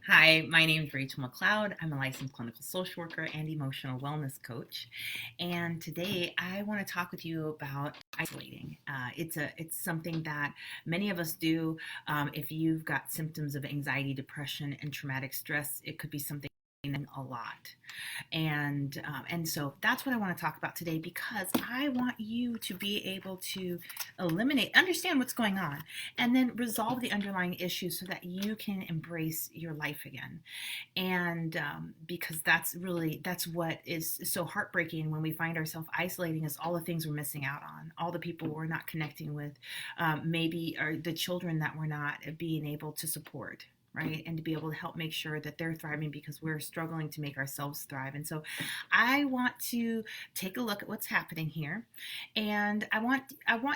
Hi, my name is Rachel McLeod. I'm a licensed clinical social worker and emotional wellness coach. And today I want to talk with you about isolating. It's something that many of us do. If you've got symptoms of anxiety, depression, and traumatic stress, it could be something a lot. And so that's what I want to talk about today, because I want you to be able to understand what's going on, and then resolve the underlying issues so that you can embrace your life again. And because that's what is so heartbreaking when we find ourselves isolating, is all the things we're missing out on, all the people we're not connecting with, maybe are the children that we're not being able to support, right? And to be able to help make sure that they're thriving because we're struggling to make ourselves thrive. And so I want to take a look at what's happening here. And I want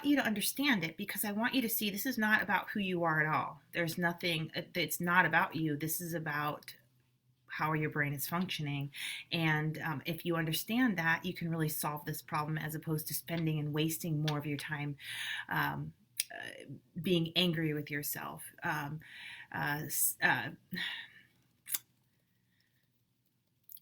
you to understand it, because I want you to see this is not about who you are at all. There's nothing, it's not about you. This is about how your brain is functioning. And if you understand that, you can really solve this problem, as opposed to spending and wasting more of your time um, being angry with yourself, uh, uh,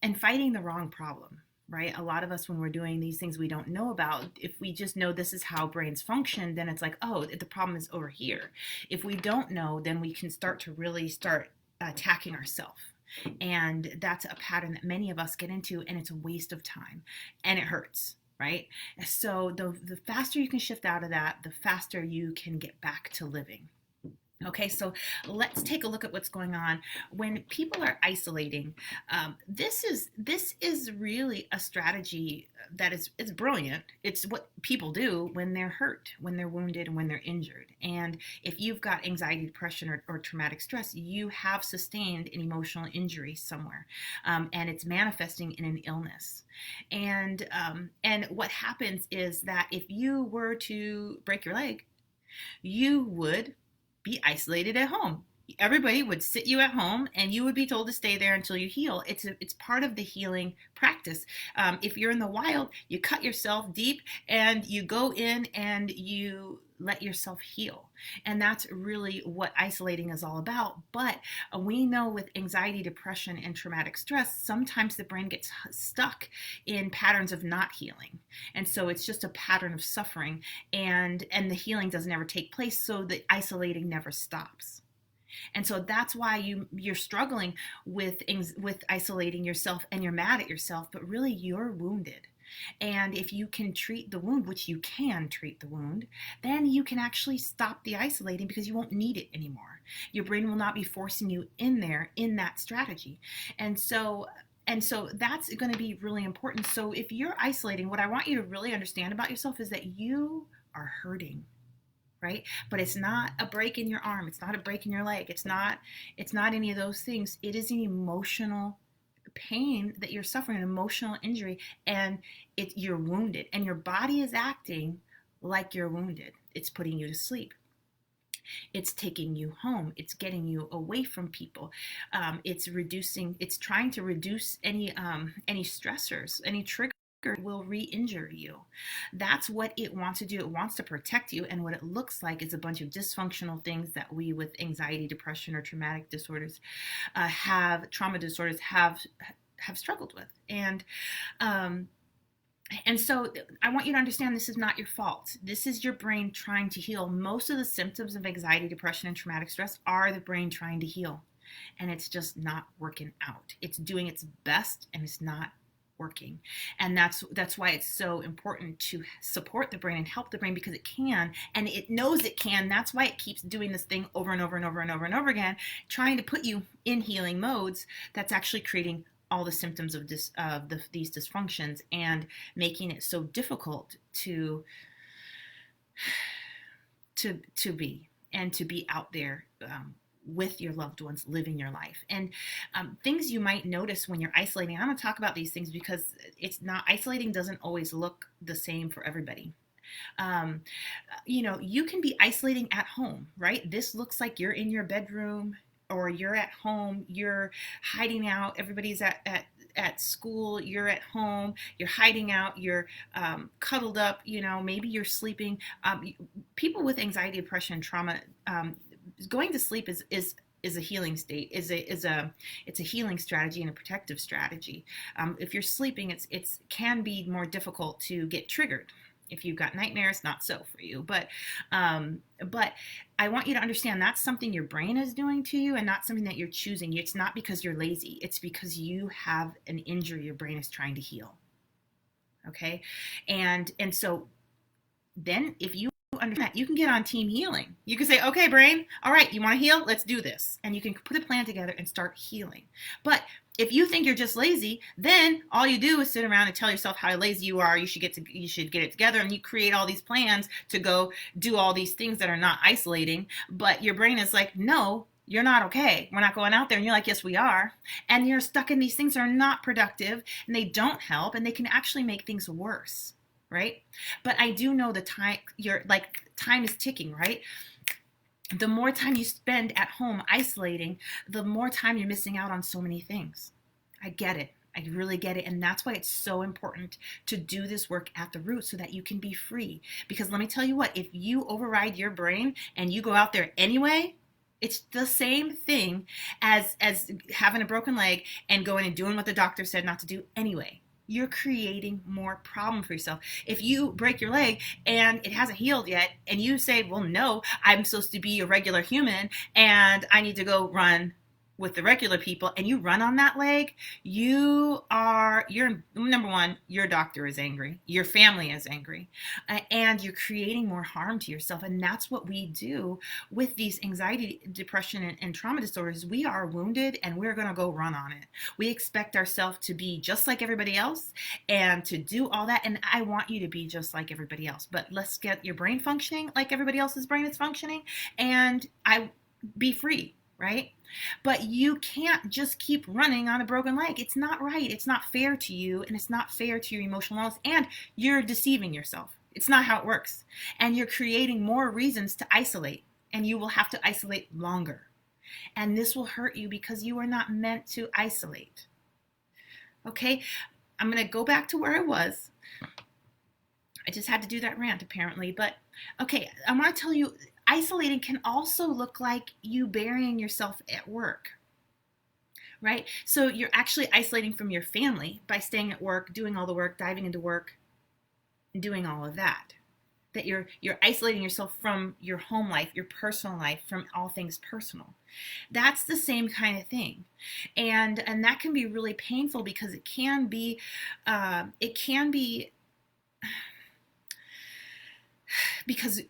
and fighting the wrong problem. Right? A lot of us, when we're doing these things we don't know about, if we just know this is how brains function, then it's like, oh, the problem is over here. If we don't know, then we can start to really start attacking ourselves. And that's a pattern that many of us get into, and it's a waste of time, and it hurts, right? So the faster you can shift out of that, the faster you can get back to living. Okay, so let's take a look at what's going on when people are isolating. This is really a strategy that is brilliant. It's what people do when they're hurt, when they're wounded, and when they're injured. And if you've got anxiety, depression, or traumatic stress, you have sustained an emotional injury somewhere, and it's manifesting in an illness. And what happens is that if you were to break your leg, you would be isolated at home. Everybody would sit you at home, and you would be told to stay there until you heal. It's part of the healing practice. If you're in the wild, you cut yourself deep and you go in and you let yourself heal. And that's really what isolating is all about. But we know with anxiety, depression, and traumatic stress, sometimes the brain gets stuck in patterns of not healing. And so it's just a pattern of suffering, and the healing doesn't ever take place, so the isolating never stops. And so that's why you're struggling with isolating yourself, and you're mad at yourself, but really you're wounded. And if you can treat the wound, which you can treat the wound, then you can actually stop the isolating, because you won't need it anymore. Your brain will not be forcing you in there in that strategy. And so that's going to be really important. So if you're isolating, what I want you to really understand about yourself is that you are hurting, right? But it's not a break in your arm, it's not a break in your leg, it's not any of those things. It is an emotional pain that you're suffering, an emotional injury, and you're wounded, and your body is acting like you're wounded. It's putting you to sleep, it's taking you home, it's getting you away from people, it's trying to reduce any stressors, any triggers will re-injure you. That's what it wants to do. It wants to protect you, and what it looks like is a bunch of dysfunctional things that we, with anxiety, depression, or traumatic disorders, trauma disorders, have struggled with. And so I want you to understand, this is not your fault. This is your brain trying to heal. Most of the symptoms of anxiety, depression, and traumatic stress are the brain trying to heal, and it's just not working out. It's doing its best, and it's not working. And that's why it's so important to support the brain and help the brain, because it can, and it knows it can. That's why it keeps doing this thing over and over and over and over and over again, trying to put you in healing modes. That's actually creating all the symptoms of these dysfunctions, and making it so difficult to be out there, with your loved ones, living your life. And things you might notice when you're isolating, I'm going to talk about these things, because isolating doesn't always look the same for everybody. You can be isolating at home, right? This looks like you're in your bedroom, or you're at home, you're hiding out, everybody's at school, you're at home, you're hiding out, you're cuddled up, maybe you're sleeping. People with anxiety, depression, trauma, going to sleep is is a healing state, it's a healing strategy and a protective strategy. If you're sleeping, it's can be more difficult to get triggered. If you've got nightmares, not so for you. But I want you to understand that's something your brain is doing to you, and not something that you're choosing. It's not because you're lazy. It's because you have an injury your brain is trying to heal. Okay, and so then if you understand that, you can get on team healing. You can say, okay, brain, all right, you want to heal? Let's do this. And you can put a plan together and start healing. But if you think you're just lazy, then all you do is sit around and tell yourself how lazy you are. You should get it together, and you create all these plans to go do all these things that are not isolating. But your brain is like, no, you're not okay. We're not going out there. And you're like, yes, we are. And you're stuck in these things that are not productive, and they don't help, and they can actually make things worse. Right? But I do know the time time is ticking, right? The more time you spend at home isolating, the more time you're missing out on so many things. I get it. I really get it. And that's why it's so important to do this work at the root so that you can be free. Because let me tell you what, if you override your brain and you go out there anyway, it's the same thing as having a broken leg and going and doing what the doctor said not to do anyway. You're creating more problem for yourself. If you break your leg and it hasn't healed yet, and you say, well, no, I'm supposed to be a regular human and I need to go run with the regular people, and you run on that leg, you're number one, your doctor is angry, your family is angry, and you're creating more harm to yourself. And that's what we do with these anxiety, depression, and trauma disorders. We are wounded and we're going to go run on it. We expect ourselves to be just like everybody else and to do all that. And I want you to be just like everybody else, but let's get your brain functioning like everybody else's brain is functioning, and be free. Right? But you can't just keep running on a broken leg. It's not right. It's not fair to you, and it's not fair to your emotional wellness, and you're deceiving yourself. It's not how it works. And you're creating more reasons to isolate, and you will have to isolate longer. And this will hurt you because you are not meant to isolate. Okay? I'm going to go back to where I was. I just had to do that rant apparently, but okay, I want to tell you, isolating can also look like you burying yourself at work, right? So you're actually isolating from your family by staying at work, doing all the work, diving into work, and doing all of that. That you're isolating yourself from your home life, your personal life, from all things personal. That's the same kind of thing, and that can be really painful because it can be because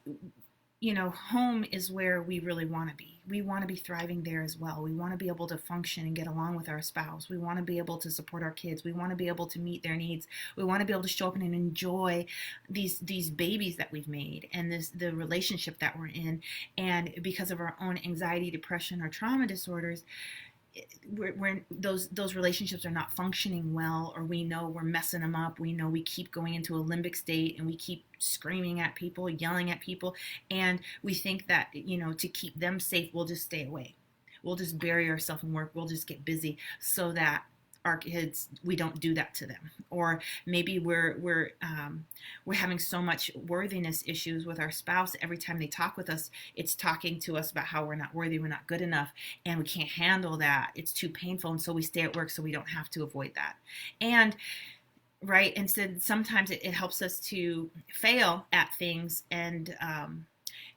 home is where we really want to be. We want to be thriving there as well. We want to be able to function and get along with our spouse. We want to be able to support our kids. We want to be able to meet their needs. We want to be able to show up and enjoy these babies that we've made and the relationship that we're in. And because of our own anxiety, depression, or trauma disorders, those relationships are not functioning well, or we know we're messing them up. We know we keep going into a limbic state and we keep screaming at people, yelling at people, and we think that to keep them safe, we'll just stay away. We'll just bury ourselves in work. We'll just get busy so that our kids, we don't do that to them. Or maybe we're having so much worthiness issues with our spouse. Every time they talk with us, it's talking to us about how we're not worthy, we're not good enough, and we can't handle that. It's too painful, and so we stay at work so we don't have to avoid that. And right, and so sometimes it helps us to fail at things and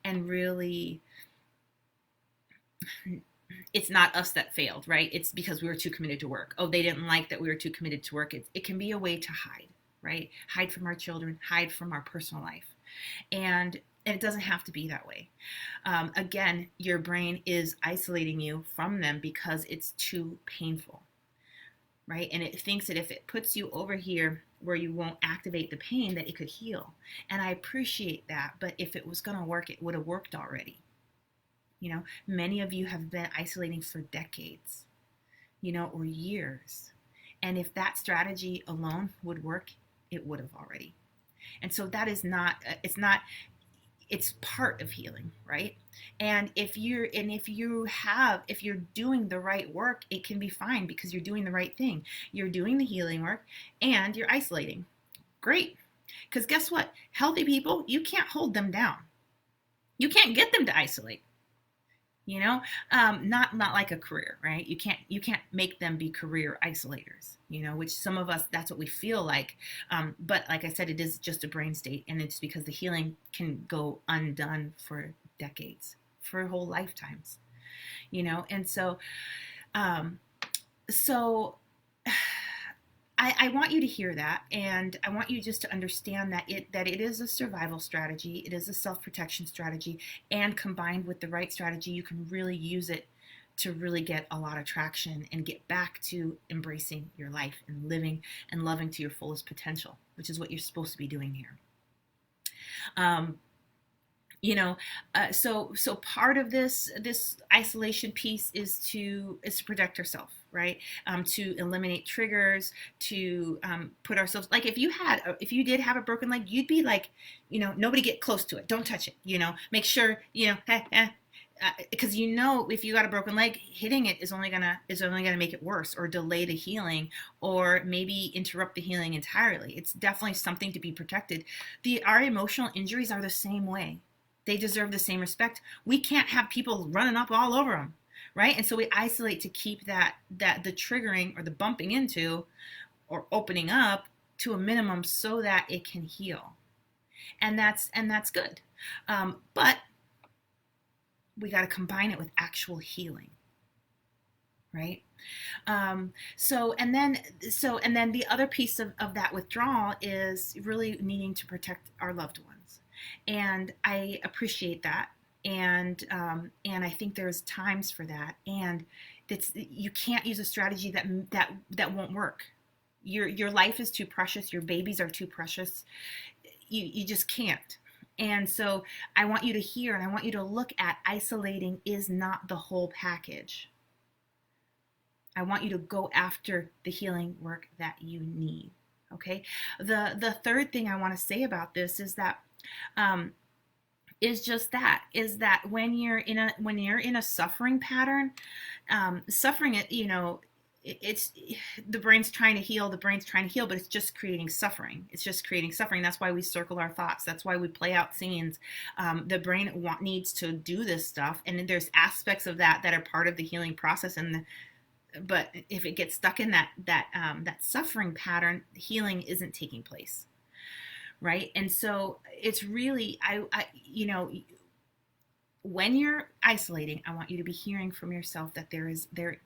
really, it's not us that failed, right? It's because we were too committed to work. Oh, they didn't like that we were too committed to work. It can be a way to hide, right? Hide from our children, hide from our personal life. And it doesn't have to be that way. Again, your brain is isolating you from them because it's too painful, right? And it thinks that if it puts you over here where you won't activate the pain, that it could heal. And I appreciate that, but if it was going to work, it would have worked already. Many of you have been isolating for decades, or years. And if that strategy alone would work, it would have already. And so that is it's part of healing, right? And if you're doing the right work, it can be fine because you're doing the right thing. You're doing the healing work and you're isolating. Great. Because guess what? Healthy people, you can't hold them down. You can't get them to isolate. not like a career, right? You can't make them be career isolators, which some of us, that's what we feel like. But like I said, it is just a brain state, and it's because the healing can go undone for decades, for whole lifetimes, and um, so I want you to hear that, and I want you just to understand that it is a survival strategy, it is a self-protection strategy, and combined with the right strategy, you can really use it to really get a lot of traction and get back to embracing your life and living and loving to your fullest potential, which is what you're supposed to be doing here. Um, so part of this isolation piece is to protect ourselves, right? To eliminate triggers, to put ourselves, like, if you did have a broken leg, you'd be like, nobody get close to it, don't touch it, make sure, because if you got a broken leg, hitting it is only gonna make it worse, or delay the healing, or maybe interrupt the healing entirely. It's definitely something to be protected. Our emotional injuries are the same way. They deserve the same respect. We can't have people running up all over them, right? And so we isolate to keep that the triggering or the bumping into or opening up to a minimum so that it can heal, and that's good. But we got to combine it with actual healing, right? And then the other piece of that withdrawal is really needing to protect our loved ones, and I appreciate that, and I think there's times for that, and you can't use a strategy that won't work. Your life is too precious. Your babies are too precious. You just can't. And so I want you to hear, and I want you to look at, isolating is not the whole package. I want you to go after the healing work that you need. Okay. The third thing I want to say about this is that when you're in a suffering pattern, suffering it's the brain's trying to heal, but it's just creating suffering. That's why we circle our thoughts. That's why we play out scenes. The brain needs to do this stuff, and there's aspects of that are part of the healing process. But if it gets stuck in that suffering pattern, healing isn't taking place, right? And so it's really, when you're isolating, I want you to be hearing from yourself that there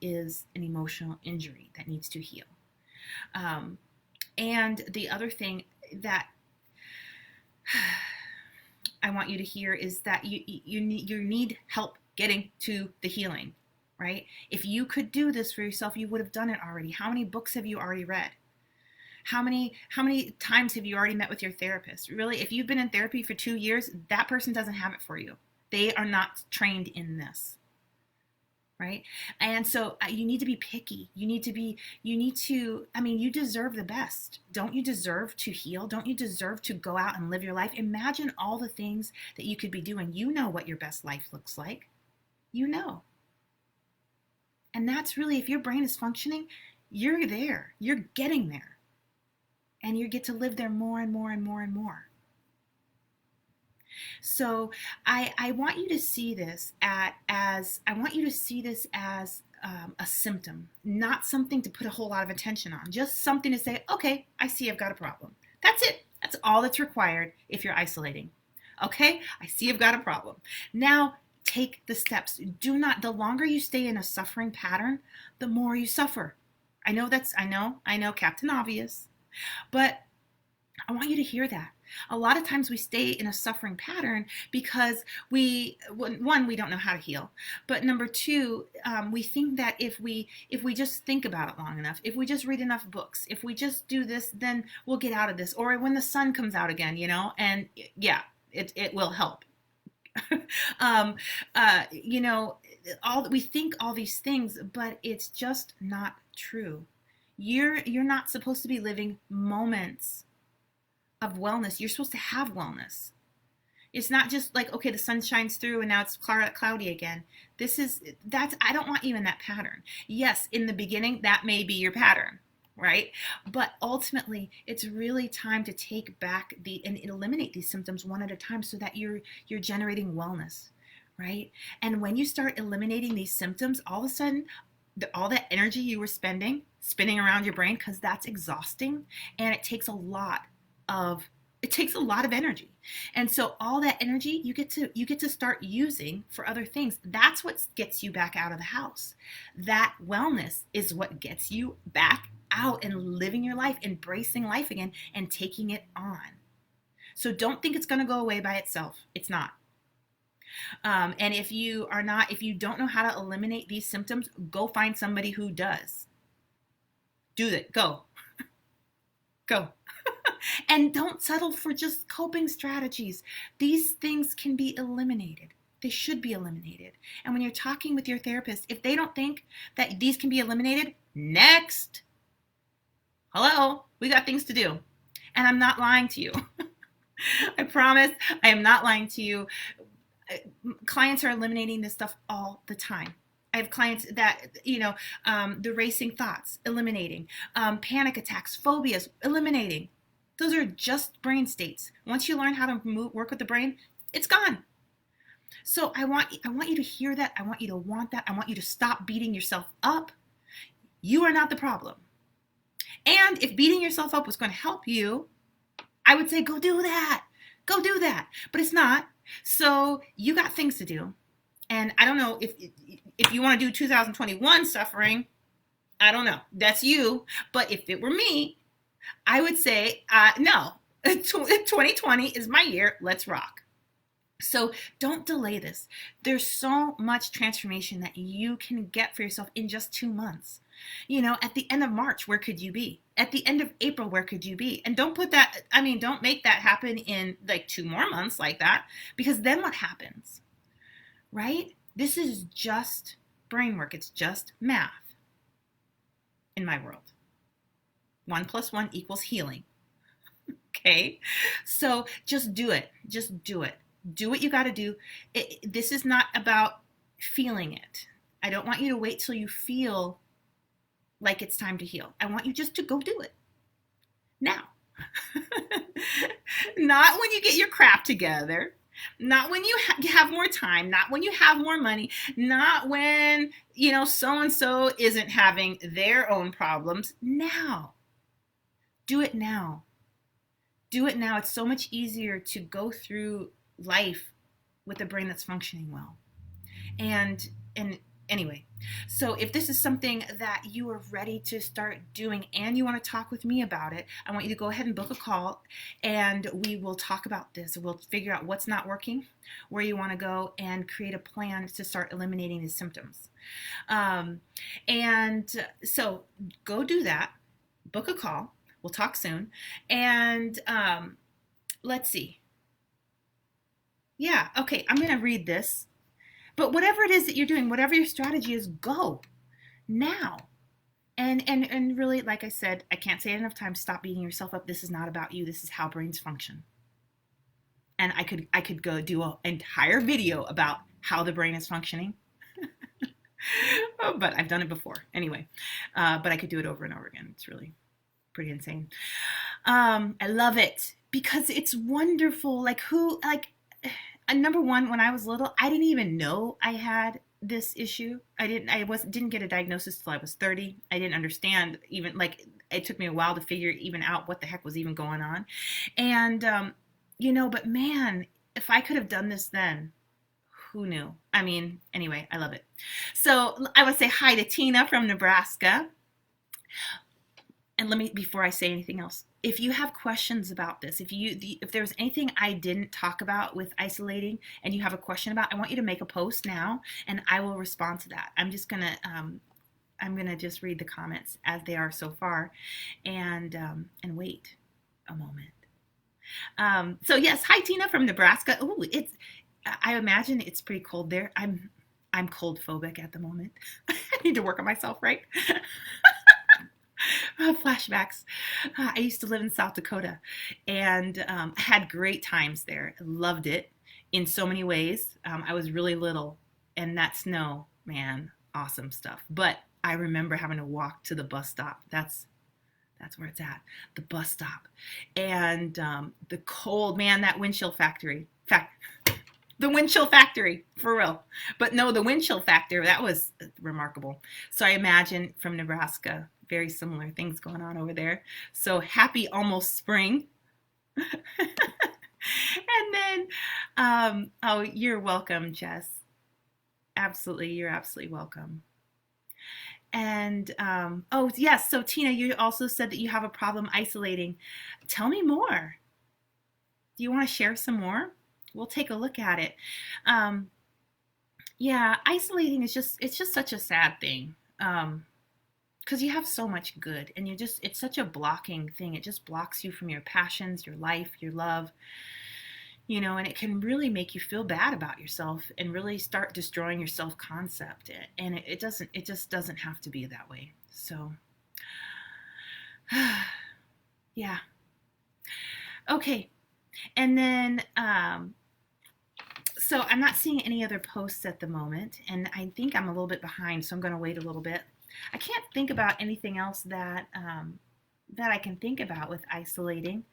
is an emotional injury that needs to heal. And the other thing that I want you to hear is that you need help getting to the healing, right? If you could do this for yourself, you would have done it already. How many books have you already read? How many times have you already met with your therapist? Really, if you've been in therapy for 2 years, that person doesn't have it for you. They are not trained in this, right? And so you need to be picky. You deserve the best. Don't you deserve to heal? Don't you deserve to go out and live your life? Imagine all the things that you could be doing. You know what your best life looks like. You know. And that's really, if your brain is functioning, you're there. You're getting there. And you get to live there more and more and more and more. So I want you to see this as a symptom, not something to put a whole lot of attention on, just something to say, okay, I see I've got a problem. That's it. That's all that's required if you're isolating. Okay, I see I've got a problem. Now take the steps. The longer you stay in a suffering pattern, the more you suffer. I know, Captain Obvious, but I want you to hear that. A lot of times we stay in a suffering pattern because we don't know how to heal. But number two, we think that if we just think about it long enough, if we just read enough books, if we just do this, then we'll get out of this. Or when the sun comes out again, and yeah, it will help. We think all these things, but it's just not true. You're not supposed to be living moments of wellness. You're supposed to have wellness. It's not just like, okay, the sun shines through and now it's cloudy again. I don't want you in that pattern. Yes, in the beginning, that may be your pattern, right? But ultimately, it's really time to take back and eliminate these symptoms one at a time so that you're generating wellness, right? And when you start eliminating these symptoms, all of a sudden, all that energy you were spinning around your brain, because that's exhausting, and of it takes a lot of energy. And so all that energy you get to start using for other things. That's what gets you back out of the house. That wellness is what gets you back out and living your life, embracing life again, and taking it on. So don't think it's going to go away by itself. It's not. And if you don't know how to eliminate these symptoms, go find somebody who does. Do it. Go. Go. And don't settle for just coping strategies. These things can be eliminated. They should be eliminated. And when you're talking with your therapist, if they don't think that these can be eliminated, next. Hello, we got things to do. And I'm not lying to you. I promise I am not lying to you. Clients are eliminating this stuff all the time. I have clients that, the racing thoughts, eliminating, panic attacks, phobias, eliminating. Those are just brain states. Once you learn how to work with the brain, it's gone. So I want you to hear that. I want you to want that. I want you to stop beating yourself up. You are not the problem. And if beating yourself up was going to help you, I would say go do that. Go do that. But it's not. So you got things to do. And I don't know if you want to do 2021 suffering, I don't know. That's you. But if it were me, I would say, no, 2020 is my year. Let's rock. So don't delay this. There's so much transformation that you can get for yourself in just 2 months. At the end of March, where could you be? At the end of April, where could you be? And don't make that happen in like 2 more months like that, because then what happens, right? This is just brain work. It's just math in my world. 1 + 1 = healing. Okay? So just do it. Just do it. Do what you got to do. This is not about feeling it. I don't want you to wait till you feel like it's time to heal. I want you just to go do it now. Not when you get your crap together, not when you have more time, not when you have more money, not when, so-and-so isn't having their own problems. Now. Do it now. Do it now. It's so much easier to go through life with a brain that's functioning well. And anyway, so if this is something that you are ready to start doing and you want to talk with me about it, I want you to go ahead and book a call, and we will talk about this. We'll figure out what's not working, where you want to go, and create a plan to start eliminating these symptoms. And so go do that. Book a call. We'll talk soon. And let's see. Yeah, okay, I'm going to read this. But whatever it is that you're doing, whatever your strategy is, go now. And really, like I said, I can't say it enough times, stop beating yourself up. This is not about you. This is how brains function. And I could go do an entire video about how the brain is functioning. But I've done it before. Anyway, but I could do it over and over again. It's really pretty insane. I love it because it's wonderful. Number one, when I was little, I didn't even know I had this issue. I didn't get a diagnosis till I was 30. I didn't understand even, it took me a while to figure even out what the heck was even going on. And, but man, if I could have done this then, who knew? Anyway, I love it. So I would say hi to Tina from Nebraska. And before I say anything else, if you have questions about this, if there's anything I didn't talk about with isolating and you have a question about, I want you to make a post now and I will respond to that. I'm gonna just read the comments as they are so far and wait a moment. So yes, hi Tina from Nebraska. Ooh, I imagine it's pretty cold there. I'm cold phobic at the moment. I need to work on myself, right? Flashbacks. I used to live in South Dakota and I had great times there. I loved it in so many ways. I was really little and that snow, man, awesome stuff. But I remember having to walk to the bus stop. That's where it's at, the bus stop. And the cold, man, that wind chill The wind chill factory, for real. But no, the wind chill factor, that was remarkable. So I imagine from Nebraska, very similar things going on over there. So happy almost spring. And then, oh, you're welcome, Jess. Absolutely, you're absolutely welcome. And oh yes, so Tina, you also said that you have a problem isolating. Tell me more. Do you want to share some more? We'll take a look at it. Um, yeah, isolating is just it's just such a sad thing. Because you have so much good, and you just it's such a blocking thing. It just blocks you from your passions, your life, your love, and it can really make you feel bad about yourself and really start destroying your self-concept. And it doesn't it just doesn't have to be that way. So yeah. Okay. And then so I'm not seeing any other posts at the moment, and I think I'm a little bit behind, so I'm going to wait a little bit. I can't think about anything else that I can think about with isolating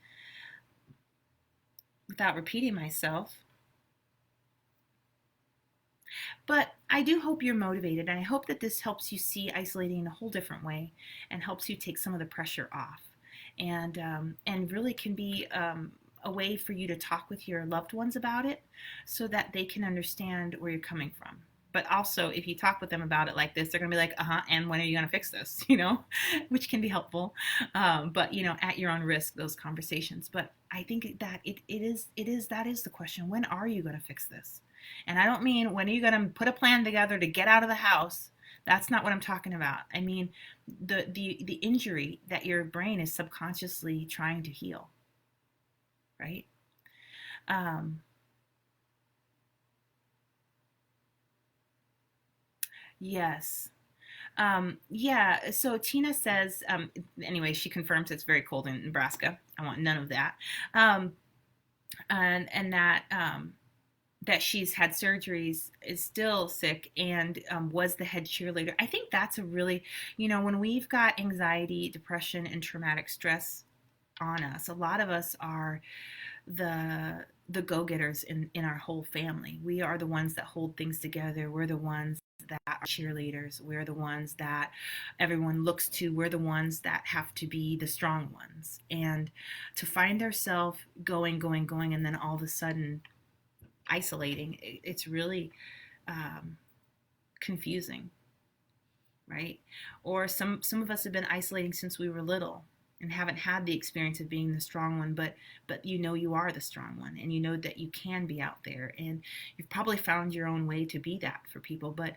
without repeating myself. But I do hope you're motivated, and I hope that this helps you see isolating in a whole different way and helps you take some of the pressure off, and really can be a way for you to talk with your loved ones about it so that they can understand where you're coming from. But also, if you talk with them about it like this, they're going to be like, and when are you going to fix this? Which can be helpful. But, at your own risk, those conversations. But I think that that is the question. When are you going to fix this? And I don't mean when are you going to put a plan together to get out of the house. That's not what I'm talking about. I mean the injury that your brain is subconsciously trying to heal, right? Um, yes. Yeah, so Tina says, anyway, she confirms it's very cold in Nebraska. I want none of that. Um, and that she's had surgeries, is still sick, and was the head cheerleader. I think that's a really, when we've got anxiety, depression, and traumatic stress on us, a lot of us are the go-getters in our whole family. We are the ones that hold things together. We're the ones that are cheerleaders. We're the ones that everyone looks to. We're the ones that have to be the strong ones. And to find ourselves going, and then all of a sudden isolating, it's really um, confusing, right? Or some of us have been isolating since we were little and haven't had the experience of being the strong one, but you are the strong one, and you know that you can be out there, and you've probably found your own way to be that for people. But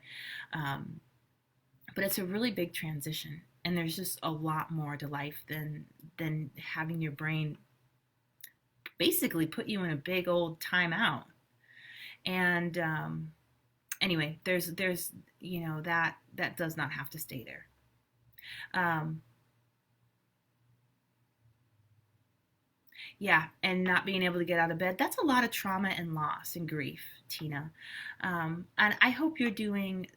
it's a really big transition, and there's just a lot more to life than having your brain basically put you in a big old timeout. And anyway, there's that does not have to stay there. Um, yeah, and not being able to get out of bed, that's a lot of trauma and loss and grief, Tina. And I hope you're doing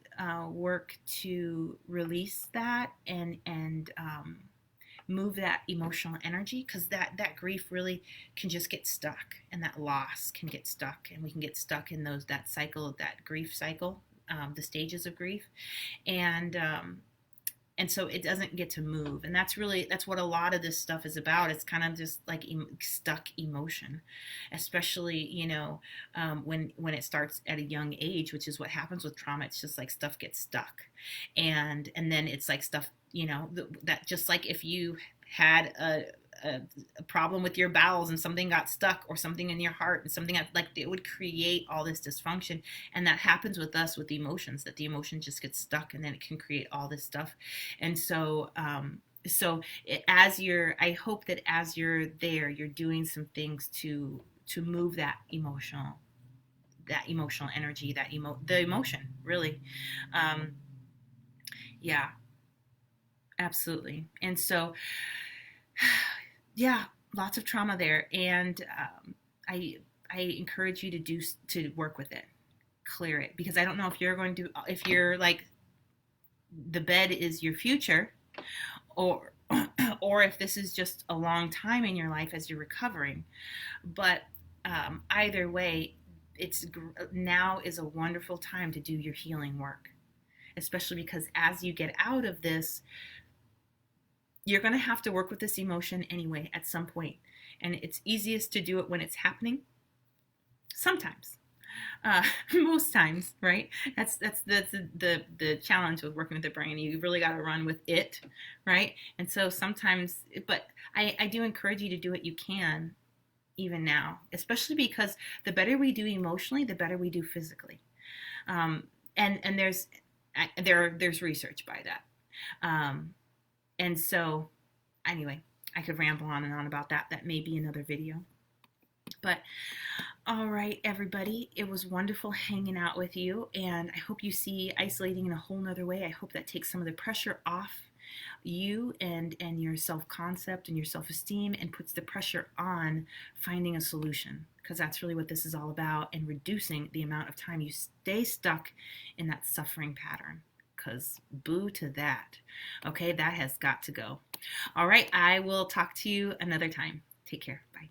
work to release that and move that emotional energy, because that grief really can just get stuck, and that loss can get stuck, and we can get stuck in that cycle, that grief cycle, the stages of grief. And um, and so it doesn't get to move, and that's what a lot of this stuff is about. It's kind of just like stuck emotion, especially when it starts at a young age, which is what happens with trauma. It's just like stuff gets stuck, and then it's like stuff, that just like if you had a problem with your bowels and something got stuck, or something in your heart and something like it would create all this dysfunction. And that happens with us with the emotions, that the emotion just gets stuck, and then it can create all this stuff. And I hope that as you're there, you're doing some things to move that emotional energy, the emotion, really. um yeah, absolutely. And so yeah, lots of trauma there, and I I encourage you to work with it, clear it, because I don't know if you're like the bed is your future, or or if this is just a long time in your life as you're recovering. But either way, now is a wonderful time to do your healing work, especially because as you get out of this, you're going to have to work with this emotion anyway at some point. And it's easiest to do it when it's happening. Sometimes. Most times, right? That's the challenge with working with the brain. You really got to run with it, right? And so sometimes, but I do encourage you to do what you can even now, especially because the better we do emotionally, the better we do physically. And there's research by that. And so anyway, I could ramble on and on about that. That may be another video. But all right, everybody, it was wonderful hanging out with you, and I hope you see isolating in a whole nother way. I hope that takes some of the pressure off you and your self-concept and your self-esteem, and puts the pressure on finding a solution, because that's really what this is all about, and reducing the amount of time you stay stuck in that suffering pattern, because boo to that. Okay, that has got to go. All right, I will talk to you another time. Take care. Bye.